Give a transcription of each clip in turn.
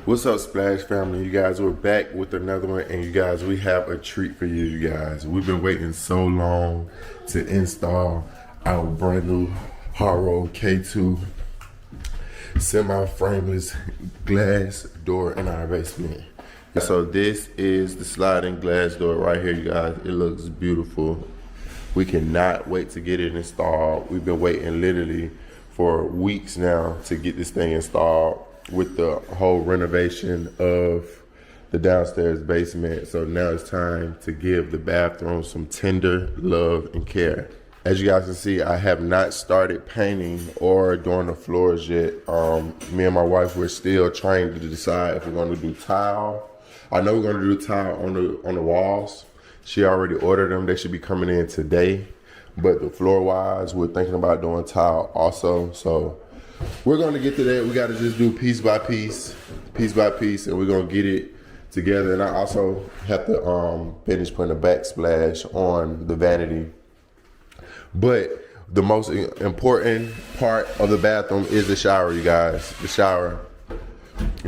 What's up, Splash family? You guys, we're back with another one, and you guys, we have a treat for you guys. We've been waiting so long to install our brand new HOROW K2 semi-frameless glass door in our basement. So this is the sliding glass door right here, you guys. It looks beautiful. We cannot wait to get it installed. We've been waiting literally for weeks now to get this thing installed with the whole renovation of the downstairs basement. So now it's time to give the bathroom some tender love and care. As you guys can see, I have not started painting or doing the floors yet. Me and my wife, we're still trying to decide if we're going to do tile. I know we're going to do tile on the walls. She already ordered them. They should be coming in today. But the floor wise, we're thinking about doing tile also. So we're going to get to that. We got to just do piece by piece, and we're going to get it together. And I also have to finish putting a backsplash on the vanity. But the most important part of the bathroom is the shower, you guys. The shower.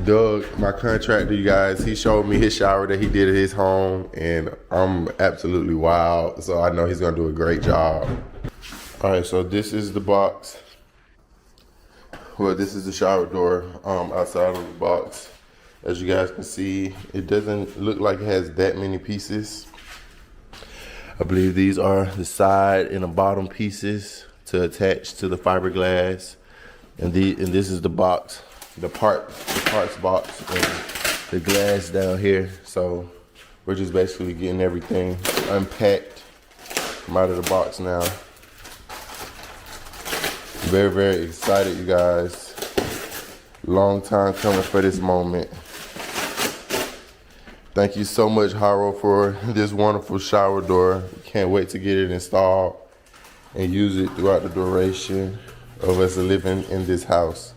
Doug, my contractor, you guys, he showed me his shower that he did at his home, and I'm absolutely wild. So I know he's going to do a great job. All right, so this is the box. Well, this is the shower door outside of the box. As you guys can see, it doesn't look like it has that many pieces. I believe these are the side and the bottom pieces to attach to the fiberglass. And this is the box, the parts box, and the glass down here. So we're just basically getting everything unpacked from out of the box now. Very, very excited, you guys. Long time coming for this moment. Thank you so much, HOROW, for this wonderful shower door. Can't wait to get it installed and use it throughout the duration of us living in this house.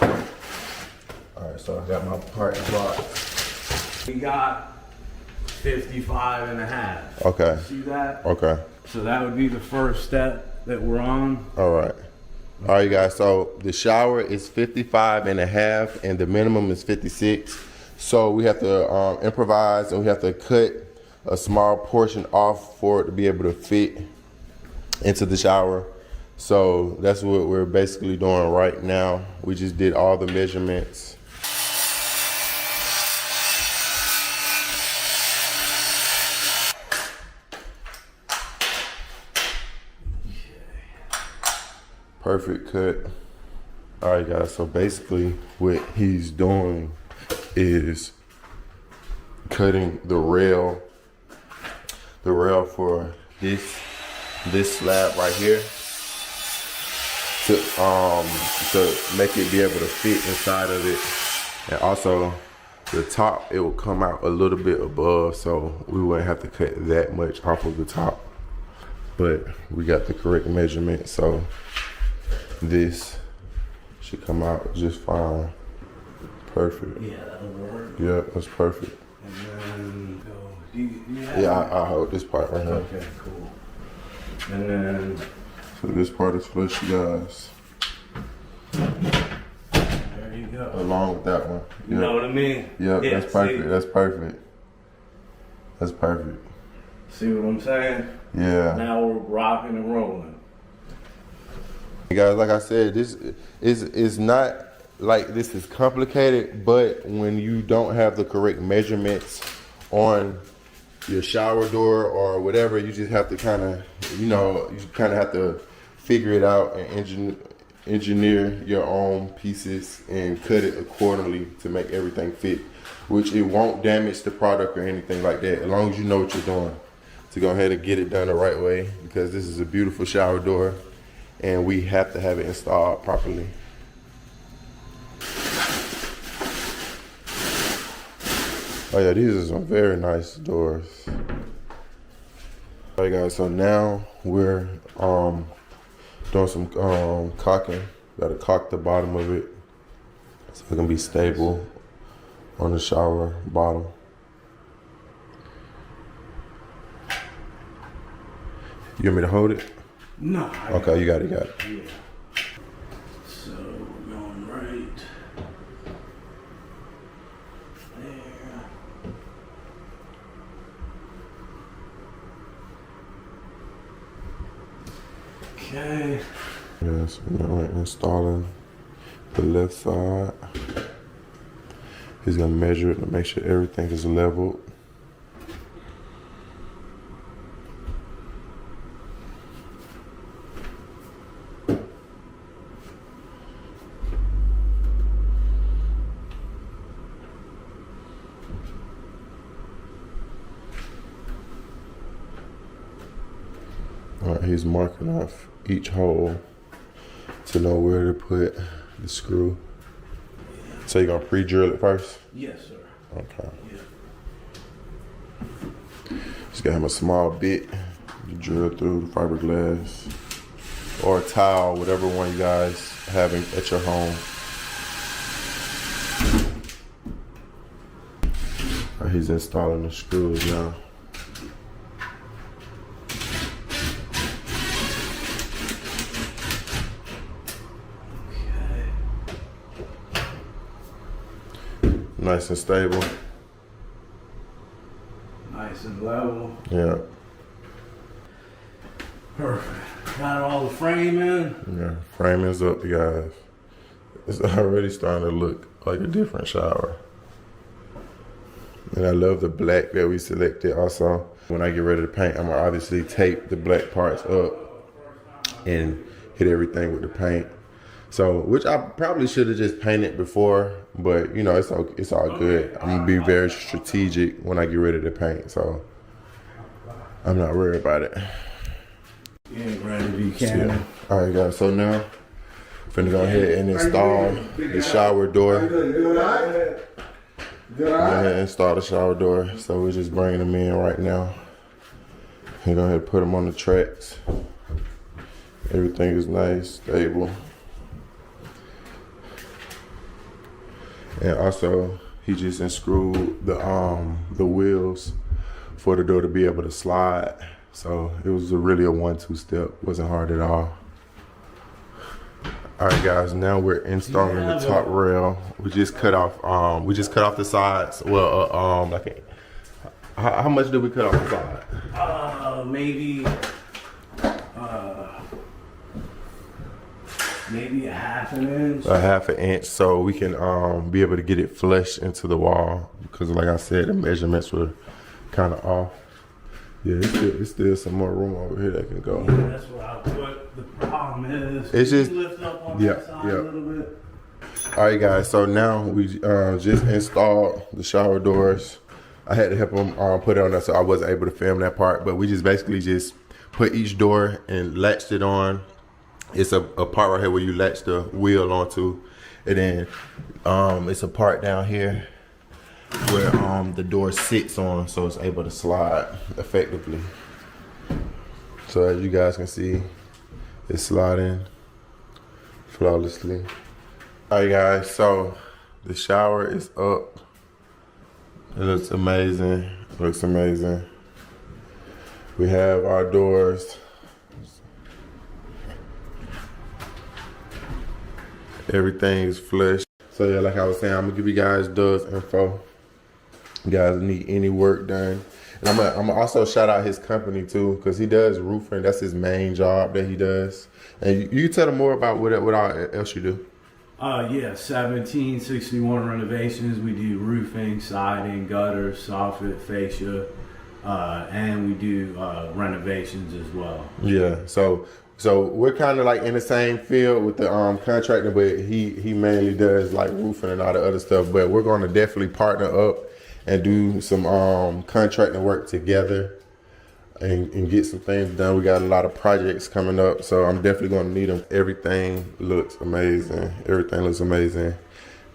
All right, so I got my part box. We got 55 and a half. Okay. See that? Okay. So that would be the first step that we're on. All right. All right, guys, so the shower is 55 and a half and the minimum is 56. So we have to improvise, and we have to cut a small portion off for it to be able to fit into the shower. So that's what we're basically doing right now. We just did all the measurements. Perfect cut. All right, guys, so basically what he's doing is cutting the rail for this slab right here to make it be able to fit inside of it. And also the top, it will come out a little bit above, so we wouldn't have to cut that much off of the top. But we got the correct measurement, so this should come out just fine. Perfect. Yeah, that'll work. Yeah, that's perfect. And then I hold this part right here. Okay, cool. And then So this part is flush, you guys. there you go. Along with that one. You know what I mean? Yeah, Yeah, that's perfect. see? That's perfect. That's perfect. See what I'm saying? Yeah. Now we're rocking and rolling. You guys, like I said, this is not like this is complicated, but when you don't have the correct measurements on your shower door or whatever, you just have to kind of, you have to figure it out and engineer your own pieces and cut it accordingly to make everything fit, which it won't damage the product or anything like that, as long as you know what you're doing. To go ahead and get it done the right way, because this is a beautiful shower door and we have to have it installed properly. Oh yeah, these are some very nice doors. All right, guys, so now we're doing some caulking. Gotta caulk the bottom of it so it can be stable on the shower bottom. You want me to hold it? No. Okay, you got it, Yeah. So we're going right Okay. Yes, now we're installing the left side. He's gonna measure it to make sure everything is leveled. All right, he's marking off each hole to know where to put the screw. So you're gonna pre-drill it first? Yes, sir. Okay. Yeah. Just got him a small bit to drill through the fiberglass or a tile, whatever one you guys have at your home. All right, he's installing the screws now. Nice and stable. Nice and level. Yeah. Perfect. Got all the framing. Yeah. Framing's up, you guys. It's already starting to look like a different shower. And I love the black that we selected also. When I get ready to paint, I'm gonna obviously tape the black parts up and hit everything with the paint. So, which I probably should have just painted before, but you know, it's all good. I'm gonna be very strategic when I get ready to paint, so I'm not worried about it. Yeah, ready to be cannon. All right, guys. So now, finna go ahead and install the shower door. Go ahead and install the shower door. So we're just bringing them in right now. And go ahead and put them on the tracks. Everything is nice, stable. And also, he just unscrewed the wheels for the door to be able to slide. So it was really a 1-2 step. Wasn't hard at all. All right, guys. Now we're installing the top rail. We just cut off the sides. Well, how much did we cut off the side? Maybe a half an inch. A half an inch, so we can be able to get it flush into the wall. Because like I said, the measurements were kind of off. Yeah, it's still some more room over here that can go. Yeah, that's what I put. The problem is, it's just lift up on that side a little bit. All right, guys. So now we just installed the shower doors. I had to help them put it on there, so I wasn't able to film that part. But we just basically just put each door and latched it on. It's a part right here where you latch the wheel onto, and then it's a part down here where the door sits on, so it's able to slide effectively. So as you guys can see, it's sliding flawlessly. All right, guys, so the shower is up. It looks amazing. We have our doors. Everything is flush. So yeah, like I was saying, I'm gonna give you guys Doug's info. You guys need any work done. And I'm gonna also shout out his company too, because he does roofing. That's his main job that he does. And you tell them more about what all else you do. Yeah, 1761 renovations. We do roofing, siding, gutters, soffit, fascia, and we do renovations as well. Yeah, so we're kind of like in the same field with the contractor, but he mainly does like roofing and all the other stuff. But we're going to definitely partner up and do some contracting work together and get some things done. We got a lot of projects coming up, so I'm definitely going to need them. Everything looks amazing.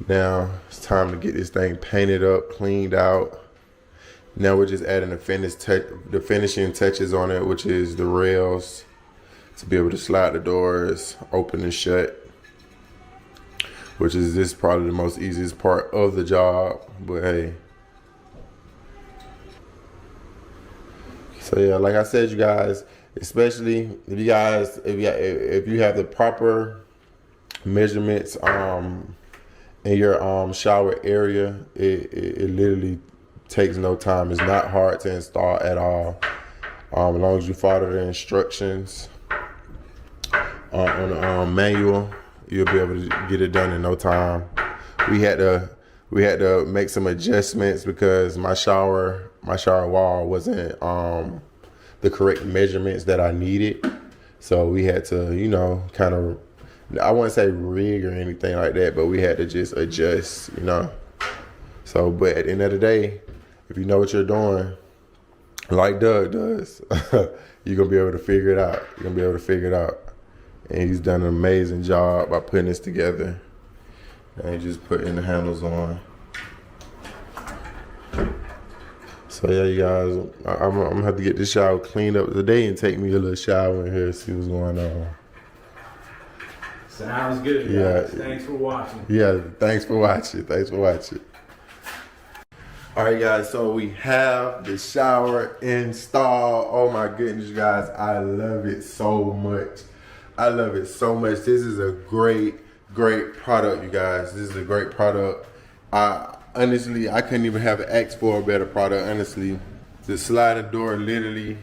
Now it's time to get this thing painted up, cleaned out. Now we're just adding the finishing touches on it, which is the rails to be able to slide the doors open and shut, which is this probably the most easiest part of the job, but hey. So yeah, like I said, you guys, especially if you have the proper measurements in your shower area, it literally takes no time. It's not hard to install at all, as long as you follow the instructions. on the manual, you'll be able to get it done in no time. We had to make some adjustments because my shower wall wasn't the correct measurements that I needed. So we had to, you know, kind of, I wouldn't say rig or anything like that, but we had to just adjust, you know. So, but at the end of the day, if you know what you're doing, like Doug does, you're going to be able to figure it out. You're going to be able to figure it out. And he's done an amazing job by putting this together. And just putting the handles on. So yeah, you guys, I'm gonna have to get this shower cleaned up today and take me a little shower in here, see what's going on. Sounds good, guys. Yeah. Thanks for watching. Yeah, thanks for watching. Thanks for watching. All right, guys, so we have the shower installed. Oh my goodness, you guys, I love it so much. I love it so much. This is a great product, you guys. This is a great product. Honestly, I couldn't even have asked for a better product, honestly. The sliding door literally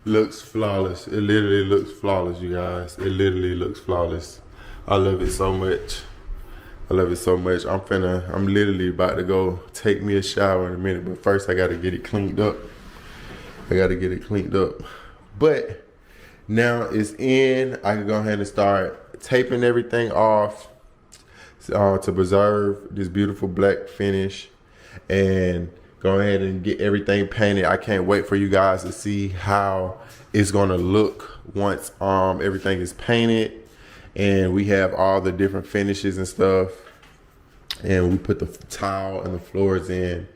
looks flawless. It literally looks flawless, you guys. It literally looks flawless. I love it so much. I love it so much. I'm literally about to go take me a shower in a minute, but first I gotta get it cleaned up. But now it's in. I can go ahead and start taping everything off to preserve this beautiful black finish and go ahead and get everything painted. I can't wait for you guys to see how it's gonna look once everything is painted and we have all the different finishes and stuff, and we put the tile and the floors in.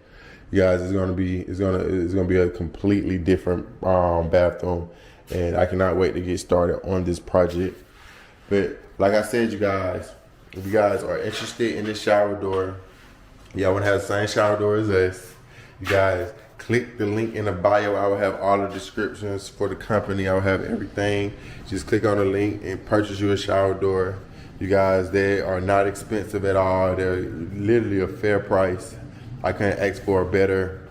You guys, it's gonna be a completely different bathroom, and I cannot wait to get started on this project. But like I said, you guys, if you guys are interested in this shower door, y'all wanna have the same shower door as us, you guys click the link in the bio. I will have all the descriptions for the company. I will have everything. Just click on the link and purchase you a shower door. You guys, they are not expensive at all. They're literally a fair price. I couldn't ask for a better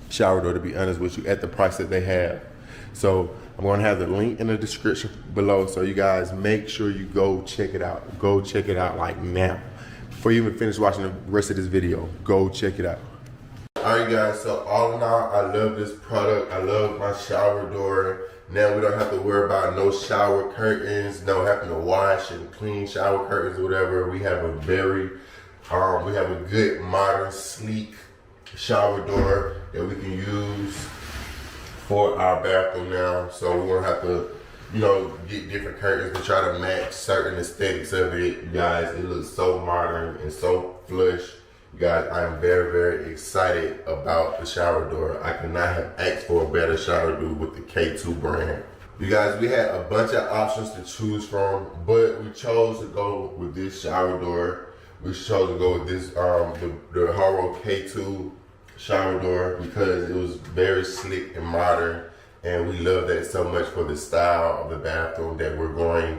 shower door, to be honest with you, at the price that they have. So I'm gonna have the link in the description below. So you guys make sure you go check it out. Go check it out like now. Before you even finish watching the rest of this video, go check it out. All right, guys, so all in all, I love this product. I love my shower door. Now we don't have to worry about no shower curtains, no having to wash and clean shower curtains or whatever. We have a we have a good, modern, sleek shower door that we can use for our bathroom now. So we won't have to, you know, get different curtains to try to match certain aesthetics of it. You guys, it looks so modern and so flush. You guys, I am very, very excited about the shower door. I could not have asked for a better shower door with the K2 brand. You guys, we had a bunch of options to choose from, but we chose to go with this shower door. We chose to go with this, the HOROW K2 shower door because it was very slick and modern, and we love that so much for the style of the bathroom that we're gonna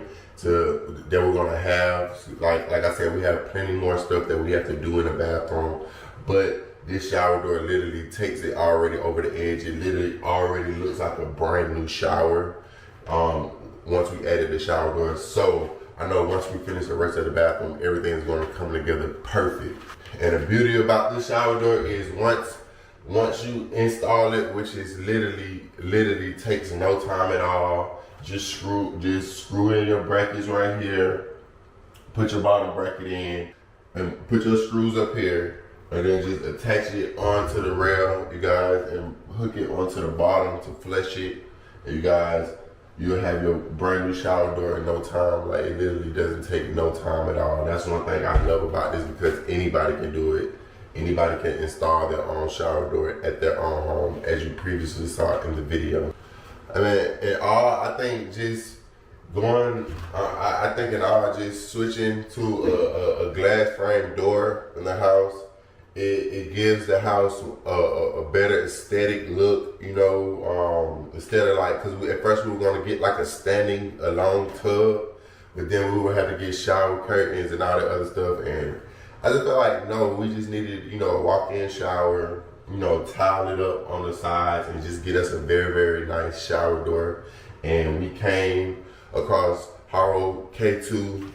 have. Like I said, we have plenty more stuff that we have to do in the bathroom, but this shower door literally takes it already over the edge. It literally already looks like a brand new shower once we added the shower door. So I know once we finish the rest of the bathroom, everything's going to come together perfect. And the beauty about this shower door is once you install it, which is literally takes no time at all. Just screw in your brackets right here, put your bottom bracket in, and put your screws up here, and then just attach it onto the rail, you guys, and hook it onto the bottom to flush it. And you guys, you'll have your brand new shower door in no time. Like, it literally doesn't take no time at all. That's one thing I love about this, because anybody can do it. Anybody can install their own shower door at their own home, as you previously saw in the video. I mean, in all, I think just just switching to a glass frame door in the house, it gives the house a better aesthetic look, you know, instead of like, because at first we were going to get like a long tub, but then we would have to get shower curtains and all that other stuff, and I just felt like, no, we just needed, you know, a walk-in shower, you know, tile it up on the sides and just get us a very, very nice shower door. And we came across HOROW K2.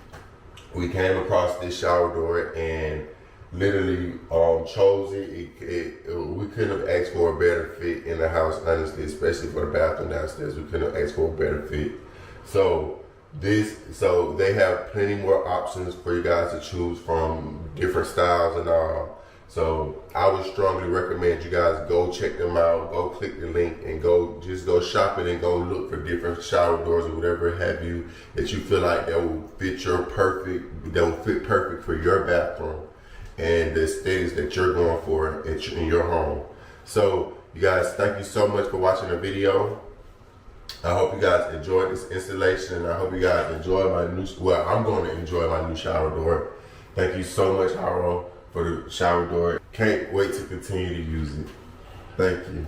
We came across this shower door and literally chose it. We couldn't have asked for a better fit in the house, honestly, especially for the bathroom downstairs. We couldn't have asked for a better fit. So they have plenty more options for you guys to choose from, different styles and all. So I would strongly recommend you guys go check them out, go click the link and go shopping and go look for different shower doors or whatever have you that you feel like that will fit perfect for your bathroom and the aesthetics that you're going for in your home. So you guys, thank you so much for watching the video. I hope you guys enjoyed this installation, and I hope you guys enjoy I'm going to enjoy my new shower door. Thank you so much, HOROW, for the shower door. Can't wait to continue to use it. Thank you.